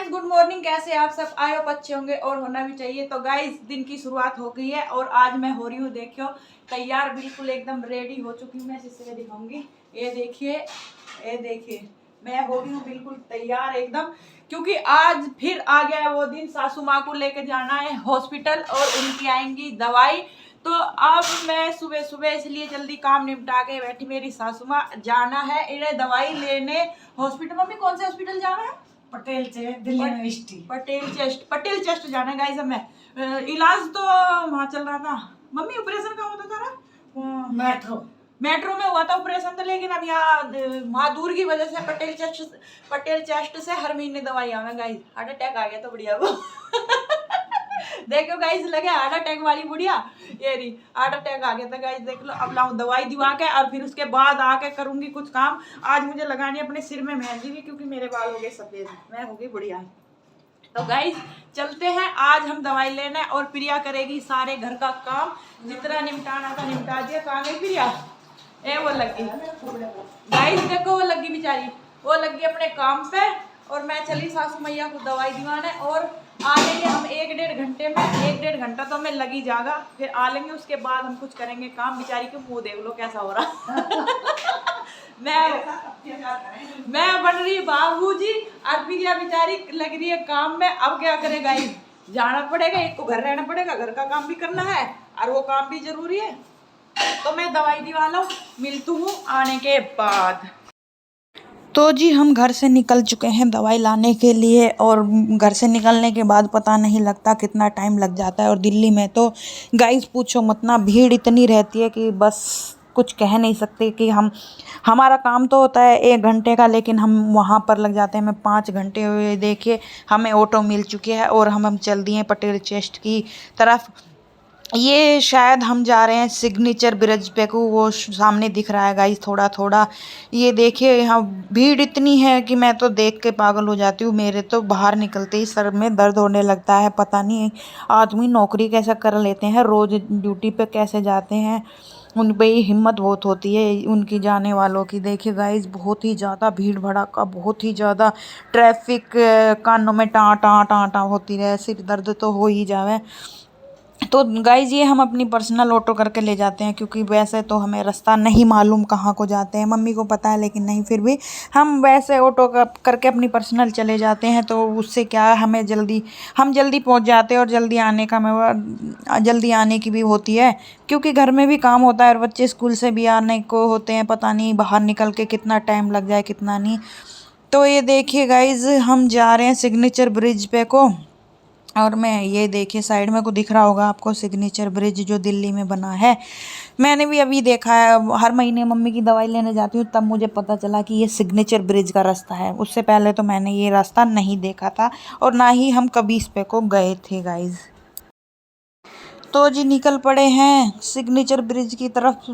Guys good morning. कैसे आप सब? आई होप अच्छे होंगे और होना भी चाहिए। तो गाइस दिन की शुरुआत हो गई है और आज मैं हो रही हूँ, देखियो तैयार, बिल्कुल एकदम रेडी हो चुकी हूँ। मैं जिससे दिखाऊंगी, ये देखिए मैं हो रही हूँ बिल्कुल तैयार एकदम, क्योंकि आज फिर आ गया है वो दिन। सासू माँ को लेके जाना है हॉस्पिटल और उनकी आएंगी दवाई। तो अब मैं सुबह सुबह इसलिए जल्दी काम निपटा के बैठी, मेरी सासू माँ जाना है इन्हें दवाई लेने हॉस्पिटल। मम्मी कौन से हॉस्पिटल जाना है? Patel chest, Delhi university. Patel chest जाना है गाइस। हमें इलाज तो वहाँ चल रहा था। मम्मी ऑपरेशन कहाँ होता था? मेट्रो में हुआ था ऑपरेशन तो, लेकिन अब यहाँ वहाँ दूर की वजह से पटेल चेस्ट से हर महीने दवाई आवे गाइस। हार्ट अटैक आ गया तो बढ़िया को देखो गाइस, लगे हार्ट अटैक वाली बुढ़िया, ये रही हार्ट अटैक आ गया था गाइस। देख लो, अब लाऊं दवाई दिवा के और फिर उसके बाद आके करूंगी कुछ काम। आज मुझे लगानी अपने सिर में मेहंदी भी, क्योंकि मेरे बाल हो गए सफेद, मैं हो गई बढ़िया। तो गाइस चलते हैं, आज हम दवाई लेना है और प्रिया करेगी सारे घर का काम, जितना निपटाना था निपटा दिया। कहाँ गई प्रिया? वो लगी गाइस, देखो वो लगी बेचारी, वो लगी अपने काम पे और मैं चली सासू मैया को दवाई दिवाने। और आ लेंगे हम 1-1.5 घंटे में, 1-1.5 घंटा तो हमें लगी जाएगा। फिर आ लेंगे, उसके बाद हम कुछ करेंगे काम। बेचारी के मुंह देख लो कैसा हो रहा मैं बन रही बाबूजी और प्रिया बेचारी लग रही है काम में। अब क्या करे गाइस, जाना पड़ेगा, एक को घर रहना पड़ेगा, घर का काम भी करना है और वो काम भी जरूरी है। तो मैं दवाई दिवा लूं, मिलती हूँ आने के बाद। तो जी हम घर से निकल चुके हैं दवाई लाने के लिए, और घर से निकलने के बाद पता नहीं लगता कितना टाइम लग जाता है। और दिल्ली में तो गाइस पूछो मत ना, भीड़ इतनी रहती है कि बस कुछ कह नहीं सकते। कि हमारा काम तो होता है 1 घंटे का, लेकिन हम वहाँ पर लग जाते हैं हमें 5 घंटे हुए। देखिए हमें ऑटो मिल चुकी है और हम चल दिए पटेल चेस्ट की तरफ। ये शायद हम जा रहे हैं सिग्नेचर ब्रिज पे को, वो सामने दिख रहा है गाइस थोड़ा थोड़ा। ये देखिए यहाँ भीड़ इतनी है कि मैं तो देख के पागल हो जाती हूँ। मेरे तो बाहर निकलते ही सर में दर्द होने लगता है। पता नहीं आदमी नौकरी कैसे कर लेते हैं, रोज ड्यूटी पे कैसे जाते हैं, उन पे ही हिम्मत बहुत होती है उनकी जाने वालों की। देखिए गाइस बहुत ही ज़्यादा भीड़ भड़ाका, बहुत ही ज़्यादा ट्रैफिक, कानों में टाँ टाँ टाँ टाँ होती रहे, सिर दर्द तो हो ही जावे। तो गाइज ये हम अपनी पर्सनल ऑटो करके ले जाते हैं, क्योंकि वैसे तो हमें रास्ता नहीं मालूम कहाँ को जाते हैं। मम्मी को पता है लेकिन नहीं, फिर भी हम वैसे ऑटो करके अपनी पर्सनल चले जाते हैं। तो उससे क्या है, हम जल्दी पहुँच जाते हैं और जल्दी आने की भी होती है, क्योंकि घर में भी काम होता है और बच्चे स्कूल से भी आने को होते हैं। पता नहीं बाहर निकल के कितना टाइम लग जाए कितना नहीं। तो ये देखिए गाइज हम जा रहे हैं सिग्नेचर ब्रिज पे को, और मैं ये देखिए साइड में को दिख रहा होगा आपको सिग्नेचर ब्रिज जो दिल्ली में बना है। मैंने भी अभी देखा है, हर महीने मम्मी की दवाई लेने जाती हूँ तब मुझे पता चला कि ये सिग्नेचर ब्रिज का रास्ता है। उससे पहले तो मैंने ये रास्ता नहीं देखा था और ना ही हम कभी इस पे को गए थे गाइज। तो जी निकल पड़े हैं सिग्नेचर ब्रिज की तरफ।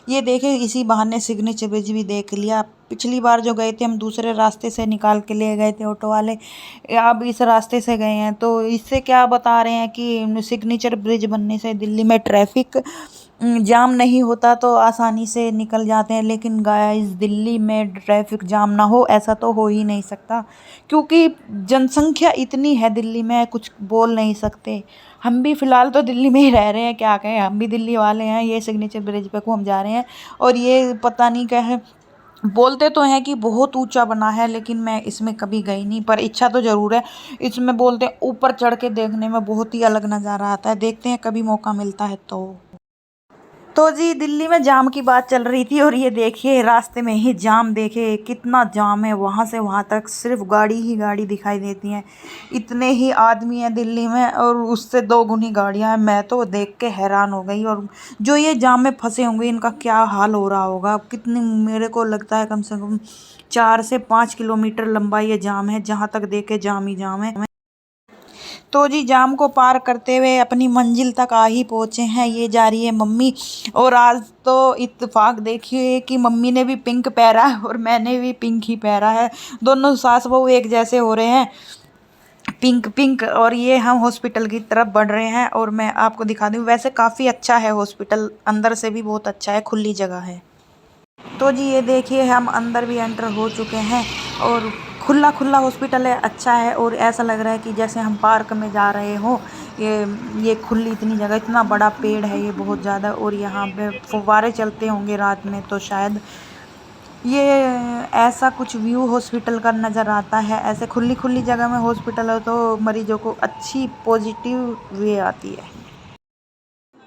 ये देखे इसी बहाने सिग्नेचर ब्रिज भी देख लिया। पिछली बार जो गए थे हम दूसरे रास्ते से निकाल के ले गए थे ऑटो वाले, अब इस रास्ते से गए हैं। तो इससे क्या बता रहे हैं कि सिग्नेचर ब्रिज बनने से दिल्ली में ट्रैफिक जाम नहीं होता, तो आसानी से निकल जाते हैं। लेकिन गाइस दिल्ली में ट्रैफिक जाम ना हो ऐसा तो हो ही नहीं सकता, क्योंकि जनसंख्या इतनी है दिल्ली में, कुछ बोल नहीं सकते। हम भी फ़िलहाल तो दिल्ली में ही रह रहे हैं, क्या कहें, हम भी दिल्ली वाले हैं। ये सिग्नेचर ब्रिज पे को हम जा रहे हैं और ये पता नहीं क्या है, बोलते तो हैं कि बहुत ऊंचा बना है, लेकिन मैं इसमें कभी गई नहीं, पर इच्छा तो ज़रूर है। इसमें बोलते हैं ऊपर चढ़ के देखने में बहुत ही अलग नज़ारा आता है। देखते हैं कभी मौका मिलता है तो जी दिल्ली में जाम की बात चल रही थी और ये देखिए रास्ते में ही जाम, देखे कितना जाम है, वहाँ से वहाँ तक सिर्फ गाड़ी ही गाड़ी दिखाई देती हैं। इतने ही आदमी हैं दिल्ली में और उससे 2 गुनी गाड़ियाँ हैं। मैं तो देख के हैरान हो गई। और जो ये जाम में फंसे होंगे इनका क्या हाल हो रहा होगा। कितनी, मेरे को लगता है कम से कम 4 से 5 किलोमीटर लंबा ये जाम है, जहाँ तक देखे जाम ही जाम है। तो जी जाम को पार करते हुए अपनी मंजिल तक आ ही पहुँचे हैं। ये जा रही है मम्मी, और आज तो इत्तेफाक देखिए कि मम्मी ने भी पिंक पहना है और मैंने भी पिंक ही पहना है। दोनों सास बहू एक जैसे हो रहे हैं, पिंक पिंक। और ये हम हॉस्पिटल की तरफ बढ़ रहे हैं और मैं आपको दिखा दूँ, वैसे काफ़ी अच्छा है हॉस्पिटल, अंदर से भी बहुत अच्छा है, खुली जगह है। तो जी ये देखिए हम अंदर भी एंटर हो चुके हैं और खुला खुला हॉस्पिटल है, अच्छा है और ऐसा लग रहा है कि जैसे हम पार्क में जा रहे हो। ये खुली इतनी जगह, इतना बड़ा पेड़ है ये बहुत ज़्यादा, और यहाँ पे फुव्वारे चलते होंगे रात में, तो शायद ये ऐसा कुछ व्यू हॉस्पिटल का नज़र आता है। ऐसे खुली खुली जगह में हॉस्पिटल हो तो मरीजों को अच्छी पॉजिटिव वे आती है।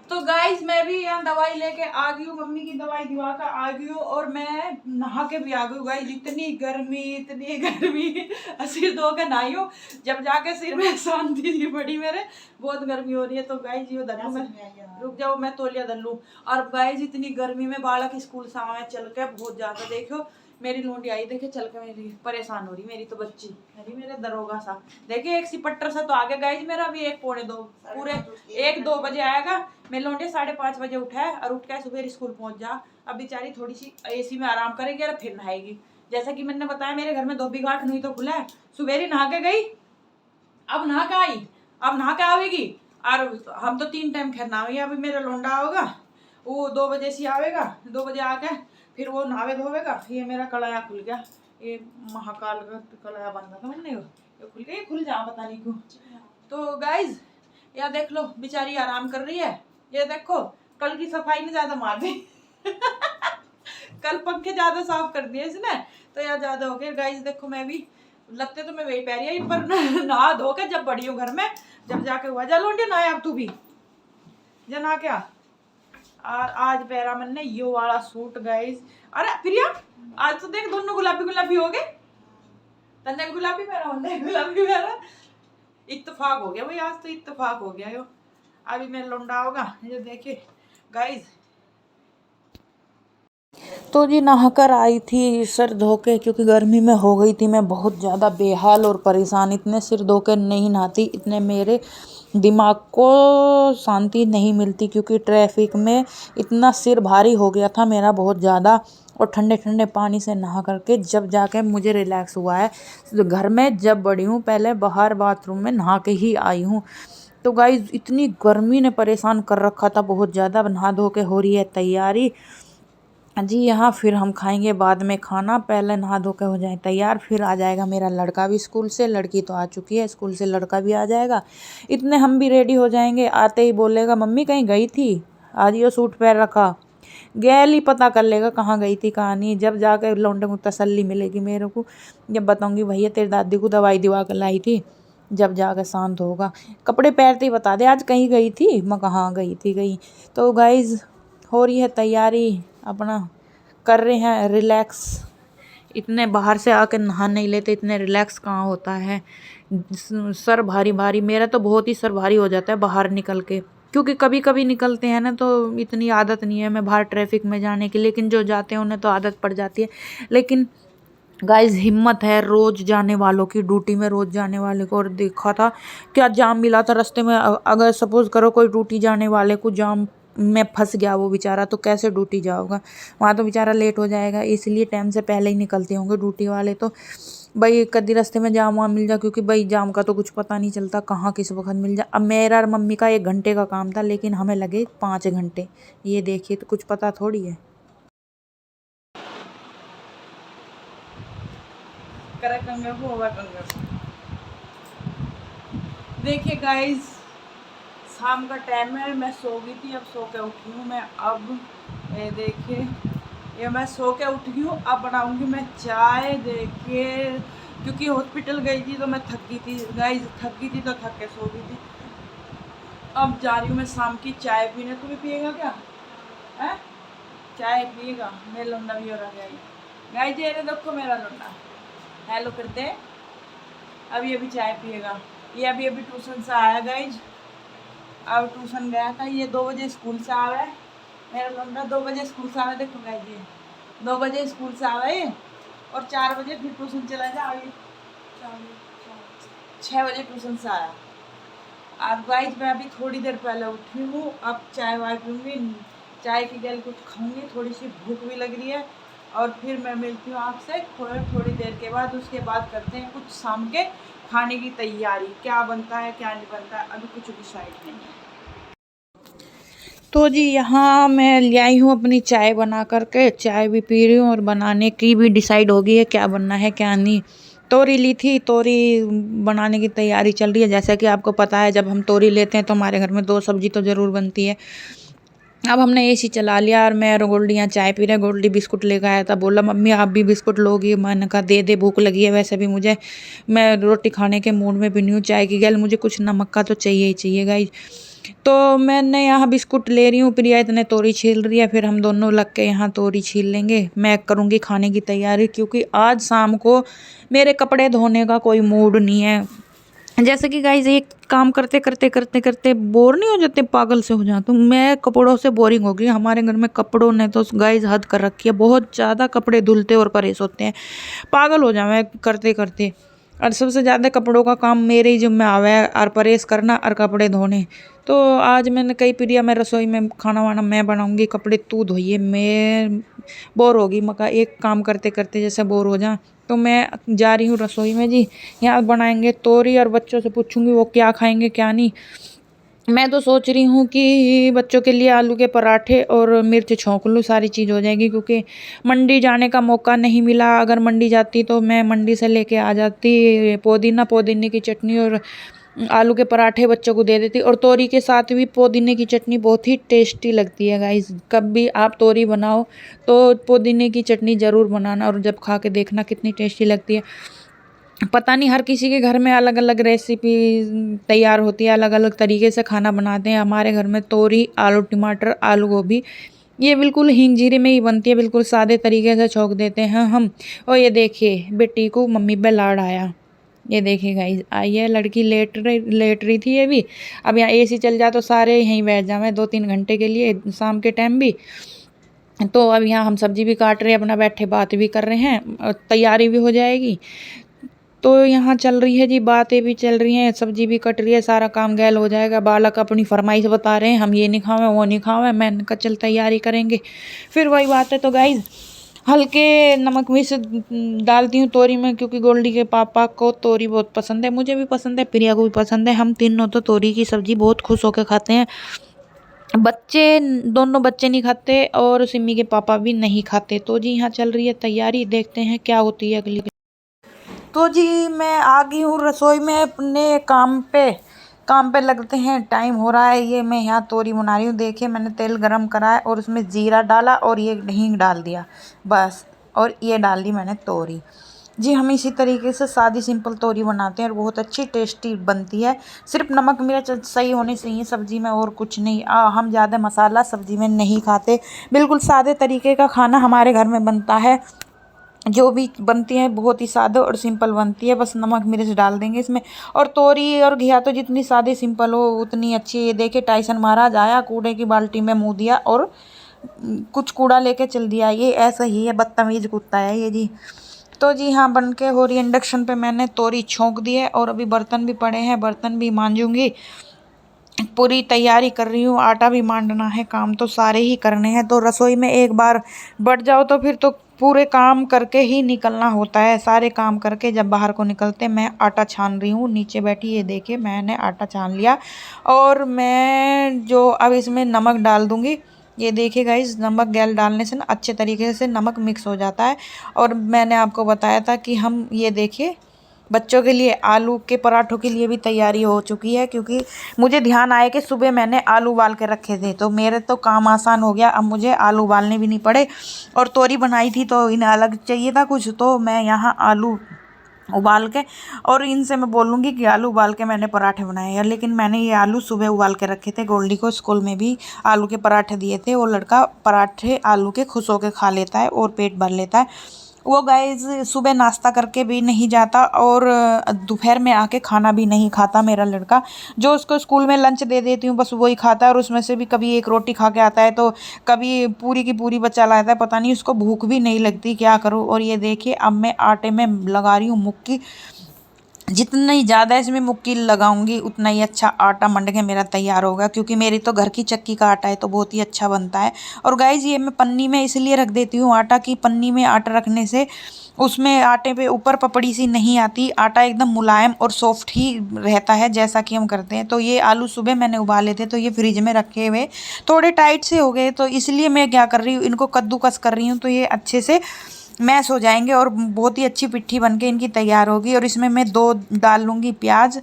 तो गाइज मैं भी यहाँ दवाई लेके आ गई हूँ, मम्मी की दवाई दिवा कर आ गई हूँ, और मैं नहा के भी आ गई हूँ गाइज। इतनी गर्मी सिर धो के नहाई हूँ, जब जाके सिर में शांति नहीं पड़ी मेरे, बहुत गर्मी हो रही है। तो गाइज ये धर लूँ मैं, रुक जाओ मैं तौलिया धर लूँ। और गाइज इतनी गर्मी में बालक स्कूल से आवे चल के बहुत ज्यादा, देखो मेरी लोंडी आई देखे चल के, मेरी परेशान हो रही मेरी तो बच्ची, अरे मेरे दरोगा सा देखिए, एक सिपट्टर सा तो आगे गाइज मेरा भी 1 पौने 2 पूरे 1-2 बजे आएगा। मैं लौंडे 5:30 बजे उठा है, और उठ के सुबह स्कूल पहुंच जा। अब बेचारी थोड़ी सी एसी में आराम करेगी और फिर नहाएगी। जैसा कि मैंने बताया मेरे घर में धोबी घाट नहीं तो खुला है, सुबह नहा के गई, अब नहा के आई, अब नहा के आवेगी। और हम तो 3 टाइम खैर नहावेंगे। अभी मेरा लौंडा होगा वो 2 बजे से आवेगा, 2 बजे आके फिर वो नहावे धोवेगा। ये मेरा कलाया खुल गया, ये महाकाल का कलाया बन रहा था मैंने, ये खुल गया, ये खुल जा पता नहीं क्यों। तो गाइज यार देख लो बेचारी आराम कर रही है, ये देखो कल की सफाई ने ज्यादा मार दी कल पंखे ज्यादा साफ कर दिए इसने, तो यार ज्यादा हो गया गाइज। देखो मैं भी लगते तो मैं वही पह रही है, पर नहा धो के जब बड़ी हूँ घर में, जब जाके हुआ जा लोंडे ना, अब तू भी जना क्या। और आज पहरा मैंने यो वाला सूट गाइस। अरे प्रिया आज तो देख दोनों गुलाबी गुलाबी हो गए, तन्ने गुलाबी पहरा, उन्ने गुलाबी पहरा, इत्तेफाक हो गया भाई, आज तो इत्तेफाक हो गया यो। अभी मेरा लौंडा होगा, ये देखिए गाइस। तो जी नहाकर आई थी सिर धो के, क्योंकि गर्मी में हो गई थी मैं बहुत ज़्यादा बेहाल और परेशान। इतने सिर धो के नहीं नहाती, इतने मेरे दिमाग को शांति नहीं मिलती, क्योंकि ट्रैफिक में इतना सिर भारी हो गया था मेरा बहुत ज़्यादा। और ठंडे ठंडे पानी से नहा करके जब जाके मुझे रिलैक्स हुआ है। घर में जब बड़ी हूँ पहले बाहर बाथरूम में नहा के ही आई हूँ। तो गाइस इतनी गर्मी ने परेशान कर रखा था बहुत ज़्यादा। नहा धो के हो रही है तैयारी जी। यहाँ फिर हम खाएंगे बाद में खाना, पहले नहा धो के हो जाए तैयार, फिर आ जाएगा मेरा लड़का भी स्कूल से। लड़की तो आ चुकी है स्कूल से, लड़का भी आ जाएगा। इतने हम भी रेडी हो जाएंगे। आते ही बोलेगा मम्मी कहीं गई थी, आज ये सूट पहन रखा। गैल ही पता कर लेगा कहाँ गई थी कहाँ नहीं। जब जाकर लौंडे को तसल्ली मिलेगी मेरे को, जब बताऊँगी भैया तेरी दादी को दवाई दिवा कर लाई थी, जब जाकर शांत होगा। कपड़े पहनते ही बता दे आज कहीं गई थी, मैं कहाँ गई थी गई। तो गाइज हो रही है तैयारी, अपना कर रहे हैं रिलैक्स। इतने बाहर से आकर नहा नहीं लेते, इतने रिलैक्स कहाँ होता है। सर भारी भारी, मेरा तो बहुत ही सर भारी हो जाता है बाहर निकल के, क्योंकि कभी कभी निकलते हैं ना तो इतनी आदत नहीं है मैं बाहर ट्रैफिक में जाने की, लेकिन जो जाते हैं उन्हें तो आदत पड़ जाती है। लेकिन गाइस हिम्मत है रोज़ जाने वालों की, ड्यूटी में रोज़ जाने वाले को। और देखा था क्या जाम मिला था रास्ते में। अगर सपोज़ करो कोई ड्यूटी जाने वाले को जाम में फंस गया वो बेचारा, तो कैसे ड्यूटी जाओगा, वहाँ तो बेचारा लेट हो जाएगा। इसलिए टाइम से पहले ही निकलते होंगे ड्यूटी वाले। तो भाई कभी रास्ते में जाम वहाँ मिल जाए, क्योंकि भाई जाम का तो कुछ पता नहीं चलता कहाँ किस वक्त मिल जाए। अब मेरा और मम्मी का 1 घंटे का काम था, लेकिन हमें लगे 5 घंटे। ये देखिए तो कुछ पता थोड़ी है। देखिए गाइस शाम का टाइम है, मैं सो गई थी, अब सो के उठी हूँ मैं। अब ये देखिए ये मैं सो के उठ गई हूँ, अब बनाऊंगी मैं चाय। देखिए क्योंकि हॉस्पिटल गई थी तो मैं थक गई थी गाइस, थक गई थी तो थक के सो गई थी। अब जा रही हूँ मैं शाम की चाय पीने। तू भी पिएगा क्या है? चाय पिएगा? मेरा लौंडा भी हो रहा है गाइस, ये देखो मेरा लौंडा हेलो करते हैं। अब ये भी चाय पिएगा। ये अभी ट्यूशन से आया गाइज, अब ट्यूशन गया था। ये 2 बजे स्कूल से आवा है मेरा लौंडा, 2 बजे स्कूल से आवा। देखो गाइज ये 2 बजे स्कूल से आवा है और 4 बजे फिर ट्यूशन चला जाए। अभी 6 बजे ट्यूशन से आया। अब गाइज मैं अभी थोड़ी देर पहले उठी हूँ, अब चाय वाय पीऊँगी, चाय की गल कुछ खाऊँगी, थोड़ी सी भूख भी लग रही है। और फिर मैं मिलती हूँ आपसे थोड़ी देर के बाद। उसके बाद करते हैं कुछ शाम के खाने की तैयारी, क्या बनता है क्या नहीं बनता है अभी कुछ डिसाइड नहीं है। तो जी यहाँ मैं ले आई हूँ अपनी चाय बना करके, चाय भी पी रही हूँ और बनाने की भी डिसाइड हो गई है क्या बनना है क्या नहीं। तोरी ली थी, तोरी बनाने की तैयारी चल रही है। जैसा कि आपको पता है, जब हम तोरी लेते हैं तो हमारे घर में 2 सब्जी तो ज़रूर बनती है। अब हमने एसी चला लिया और मैं और गोल्डी यहाँ चाय पी रहे। गोल्डी बिस्कुट लेकर आया था, बोला मम्मी आप भी बिस्कुट लोगी? मैंने कहा दे दे, भूख लगी है। वैसे भी मैं रोटी खाने के मूड में भी नहीं हूँ, चाय की गैल मुझे कुछ नमक का तो चाहिए ही चाहिए गाइस। तो मैंने यहाँ बिस्कुट ले रही हूँ, प्रिया इतने तोरी छील रही है, फिर हम दोनों लग के यहाँ तोरी छील लेंगे। मैं करूँगी खाने की तैयारी, क्योंकि आज शाम को मेरे कपड़े धोने का कोई मूड नहीं है। जैसे कि गाइज एक काम करते करते करते करते बोर नहीं हो जाते, पागल से हो जाते। मैं कपड़ों से बोरिंग हो गई। हमारे घर में कपड़ों ने तो गाइज हद कर रखी है, बहुत ज़्यादा कपड़े धुलते और परेश होते हैं, पागल हो जाए करते करते। और सबसे ज़्यादा कपड़ों का काम मेरे ही जिम्मे आवे है, और प्रेस करना और कपड़े धोने। तो आज मैंने कही प्रिया मैं रसोई में खाना वाना मैं बनाऊंगी, कपड़े तू धोइए, मैं बोर होगी। मका एक काम करते करते जैसे बोर हो जा, तो मैं जा रही हूँ रसोई में जी। यहाँ बनाएंगे तोरी, और बच्चों से पूछूंगी वो क्या खाएंगे क्या नहीं। मैं तो सोच रही हूँ कि बच्चों के लिए आलू के पराठे और मिर्च छौंक लूँ, सारी चीज़ हो जाएगी। क्योंकि मंडी जाने का मौका नहीं मिला, अगर मंडी जाती तो मैं मंडी से लेके आ जाती पुदीने की चटनी और आलू के पराठे बच्चों को दे देती। और तोरी के साथ भी पुदीने की चटनी बहुत ही टेस्टी लगती है गाइस। कभी आप तोरी बनाओ तो पुदीने की चटनी ज़रूर बनाना, और जब खा के देखना कितनी टेस्टी लगती है। पता नहीं हर किसी के घर में अलग अलग रेसिपी तैयार होती है, अलग अलग तरीके से खाना बनाते हैं। हमारे घर में तोरी, आलू टमाटर, आलू गोभी ये बिल्कुल हींग जीरे में ही बनती है, बिल्कुल सादे तरीके से छौंक देते हैं हम। और ये देखिए बेटी को मम्मी पे लाड़ आया, ये देखिए गाइस आई है लड़की, लेट रही थी ये भी। अब यहाँ एसी चल जाए तो सारे यहीं बैठ जाए 2-3 घंटे के लिए, शाम के टाइम भी। तो अब यहाँ हम सब्जी भी काट रहे हैं, अपना बैठे बात भी कर रहे हैं, और तैयारी भी हो जाएगी। तो यहाँ चल रही है जी, बातें भी चल रही हैं, सब्जी भी कट रही है, सारा काम गैल हो जाएगा। बालक अपनी फरमाइश बता रहे हैं, हम ये नहीं खावें वो नहीं खावें। मैंने कहा चल तैयारी करेंगे। फिर वही बात है। तो गाइज हल्के नमक मिर्च डालती हूँ तोरी में, क्योंकि गोल्डी के पापा को तोरी बहुत पसंद है, मुझे भी पसंद है, प्रिया को भी पसंद है। हम तीनों तो तोरी की सब्जी बहुत खुश होकर खाते हैं। दोनों बच्चे नहीं खाते और सिमी के पापा भी नहीं खाते। तो जी यहाँ चल रही है तैयारी, देखते हैं क्या होती है अगली। तो जी मैं आ गई हूँ रसोई में, अपने काम पे लगते हैं, टाइम हो रहा है। ये मैं यहाँ तोरी बना रही हूँ। देखिए मैंने तेल गरम करा है और उसमें जीरा डाला और ये हींग डाल दिया बस, और ये डाल दी मैंने तोरी। जी हम इसी तरीके से सादी सिंपल तोरी बनाते हैं और बहुत अच्छी टेस्टी बनती है। सिर्फ नमक मिर्च सही होनी चाहिए सब्ज़ी में, और कुछ नहीं। हम ज़्यादा मसाला सब्ज़ी में नहीं खाते, बिल्कुल सादे तरीके का खाना हमारे घर में बनता है। जो भी बनती है बहुत ही सादा और सिंपल बनती है, बस नमक मिर्च डाल देंगे इसमें। और तोरी और घिया तो जितनी सादी सिंपल हो उतनी अच्छी है। ये देखिए टाइसन महाराज आया, कूड़े की बाल्टी में मुँह दिया और कुछ कूड़ा लेके चल दिया। ये ऐसा ही है, बदतमीज कुत्ता है ये जी। तो जी हाँ बन के हो रही है। इंडक्शन पे मैंने तोरी छोंक दी है, और अभी बर्तन भी पड़े हैं, बर्तन भी मांजूंगी। पूरी तैयारी कर रही हूँ, आटा भी मांडना है, काम तो सारे ही करने हैं। तो रसोई में एक बार बढ़ जाओ तो फिर तो पूरे काम करके ही निकलना होता है। सारे काम करके जब बाहर को निकलते, मैं आटा छान रही हूँ नीचे बैठी। ये देखिए मैंने आटा छान लिया, और मैं जो अब इसमें नमक डाल दूँगी। ये देखिए गाइस, नमक गैल डालने से ना अच्छे तरीके से नमक मिक्स हो जाता है। और मैंने आपको बताया था कि हम ये देखिए बच्चों के लिए आलू के पराठों के लिए भी तैयारी हो चुकी है, क्योंकि मुझे ध्यान आया कि सुबह मैंने आलू उबाल के रखे थे, तो मेरे तो काम आसान हो गया। अब मुझे आलू उबालने भी नहीं पड़े। और तोरी बनाई थी तो इन्हें अलग चाहिए था कुछ, तो मैं यहाँ आलू उबाल के, और इनसे मैं बोलूँगी कि आलू उबाल के मैंने पराठे बनाए हैं। लेकिन मैंने ये आलू सुबह उबाल के रखे थे। गोल्डी को स्कूल में भी आलू के पराठे दिए थे। वो लड़का पराठे आलू के खुश होकर खा लेता है और पेट भर लेता है। वो गाइस सुबह नाश्ता करके भी नहीं जाता, और दोपहर में आके खाना भी नहीं खाता मेरा लड़का। जो उसको स्कूल में लंच दे देती हूँ बस वही खाता है, और उसमें से भी कभी एक रोटी खा के आता है, तो कभी पूरी की पूरी बच्चा लाता है। पता नहीं उसको भूख भी नहीं लगती, क्या करूँ। और ये देखिए अब मैं आटे में लगा रही हूँ मुक्की। जितनी ज़्यादा इसमें मुक्की लगाऊंगी उतना ही अच्छा आटा मंड के मेरा तैयार होगा, क्योंकि मेरी तो घर की चक्की का आटा है तो बहुत ही अच्छा बनता है। और गाइज ये मैं पन्नी में इसलिए रख देती हूँ आटा, की पन्नी में आटा रखने से उसमें आटे पे ऊपर पपड़ी सी नहीं आती, आटा एकदम मुलायम और सॉफ्ट ही रहता है जैसा कि हम करते हैं। तो ये आलू सुबह मैंने उबाले थे, तो ये फ्रिज में रखे हुए थोड़े टाइट से हो गए, तो इसलिए मैं क्या कर रही हूँ, इनको कद्दूकस कर रही हूँ, तो ये अच्छे से मैश हो जाएंगे और बहुत ही अच्छी पिट्ठी बनके इनकी तैयार होगी। और इसमें मैं 2 डाल लूँगी प्याज,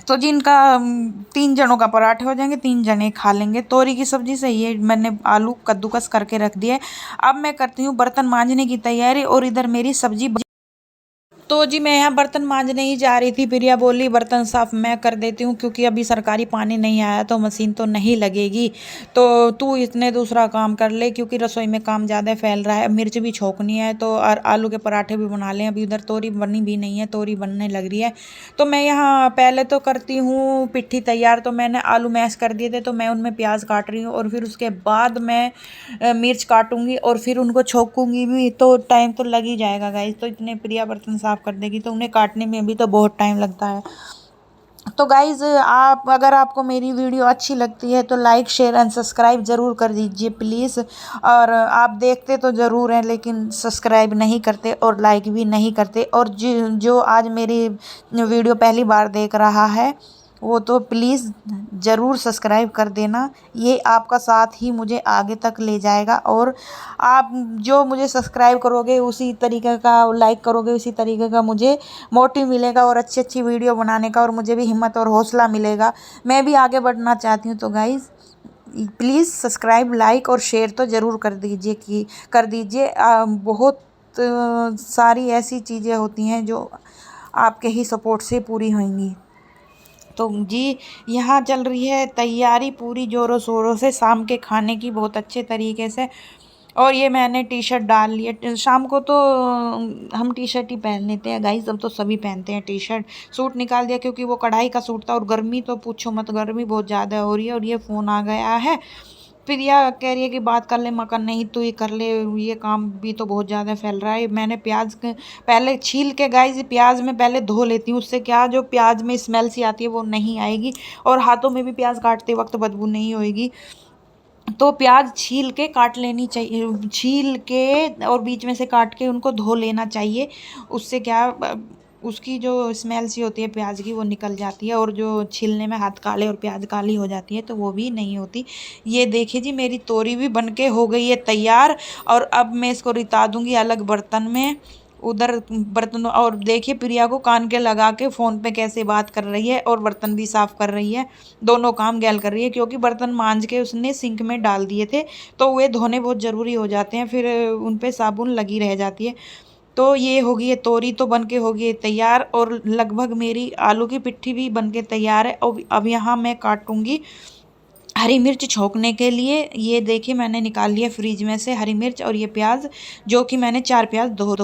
तो जिनका 3 जनों का पराठे हो जाएंगे, 3 जने खा लेंगे। तोरी की सब्जी से ये मैंने आलू कद्दूकस करके रख दिया है। अब मैं करती हूँ बर्तन मांजने की तैयारी और इधर मेरी सब्जी। तो जी मैं यहाँ बर्तन मांजने ही जा रही थी। प्रिया बोली बर्तन साफ मैं कर देती हूँ क्योंकि अभी सरकारी पानी नहीं आया तो मशीन तो नहीं लगेगी, तो तू इतने दूसरा काम कर ले क्योंकि रसोई में काम ज़्यादा फैल रहा है। मिर्च भी छोंकनी है तो और आलू के पराठे भी बना लें। अभी उधर तोरी बनी भी नहीं है, तोरी बनने लग रही है। तो मैं यहाँ पहले तो करती हूँ पिट्ठी तैयार। तो मैंने आलू मैश कर दिए थे तो मैं उनमें प्याज काट रही हूँ और फिर उसके बाद मैं मिर्च काटूंगी और फिर उनको छोंकूंगी भी, तो टाइम तो लग ही जाएगा गाइस। तो इतने प्रिया बर्तन साफ कर देगी तो उन्हें काटने में भी तो बहुत टाइम लगता है। तो गाइज़ आप अगर आपको मेरी वीडियो अच्छी लगती है तो लाइक शेयर एंड सब्सक्राइब ज़रूर कर दीजिए प्लीज़। और आप देखते तो ज़रूर हैं लेकिन सब्सक्राइब नहीं करते और लाइक भी नहीं करते। और जो आज मेरी वीडियो पहली बार देख रहा है वो तो प्लीज़ ज़रूर सब्सक्राइब कर देना। ये आपका साथ ही मुझे आगे तक ले जाएगा और आप जो मुझे सब्सक्राइब करोगे उसी तरीके का लाइक करोगे, उसी तरीके का मुझे मोटिव मिलेगा और अच्छी अच्छी वीडियो बनाने का और मुझे भी हिम्मत और हौसला मिलेगा। मैं भी आगे बढ़ना चाहती हूँ। तो गाइज़ प्लीज़ सब्सक्राइब लाइक और शेयर तो ज़रूर कर दीजिए। बहुत सारी ऐसी चीज़ें होती हैं जो आपके ही सपोर्ट से पूरी होंगी। तो जी यहाँ चल रही है तैयारी पूरी ज़ोरों शोरों से शाम के खाने की, बहुत अच्छे तरीके से। और ये मैंने टी शर्ट डाल लिया। शाम को तो हम टी शर्ट ही पहन लेते हैं गाइस, अब तो सभी पहनते हैं टी शर्ट। सूट निकाल दिया क्योंकि वो कढ़ाई का सूट था और गर्मी तो पूछो मत, गर्मी बहुत ज़्यादा हो रही है। और ये फ़ोन आ गया है, प्रिया कह रही है कि बात कर ले। मकर नहीं तू ही कर ले, ये काम भी तो बहुत ज़्यादा फैल रहा है। मैंने प्याज पहले छील के गाइस प्याज में पहले धो लेती हूँ, उससे क्या जो प्याज में स्मेल सी आती है वो नहीं आएगी और हाथों में भी प्याज काटते वक्त बदबू नहीं होएगी। तो प्याज छील के काट लेनी चाहिए, छील के और बीच में से काट के उनको धो लेना चाहिए। उससे क्या उसकी जो स्मेल सी होती है प्याज की वो निकल जाती है और जो छीलने में हाथ काले और प्याज काली हो जाती है तो वो भी नहीं होती। ये देखिए जी मेरी तोरी भी बनके हो गई है तैयार और अब मैं इसको रिता दूंगी अलग बर्तन में। उधर बर्तन और देखिए प्रिया को कान के लगा के फ़ोन पे कैसे बात कर रही है और बर्तन भी साफ़ कर रही है। दोनों काम गैल कर रही है क्योंकि बर्तन मांज के उसने सिंक में डाल दिए थे तो वे धोने बहुत ज़रूरी हो जाते हैं, फिर उन पे साबुन लगी रह जाती है। तो ये हो गई है तोरी तो बन के हो गई है तैयार और लगभग मेरी आलू की पिट्ठी भी बन के तैयार है। और अब यहाँ मैं काटूंगी हरी मिर्च छोंकने के लिए। ये देखिए मैंने निकाल लिया फ्रिज में से हरी मिर्च और ये प्याज, जो कि मैंने 4 प्याज धो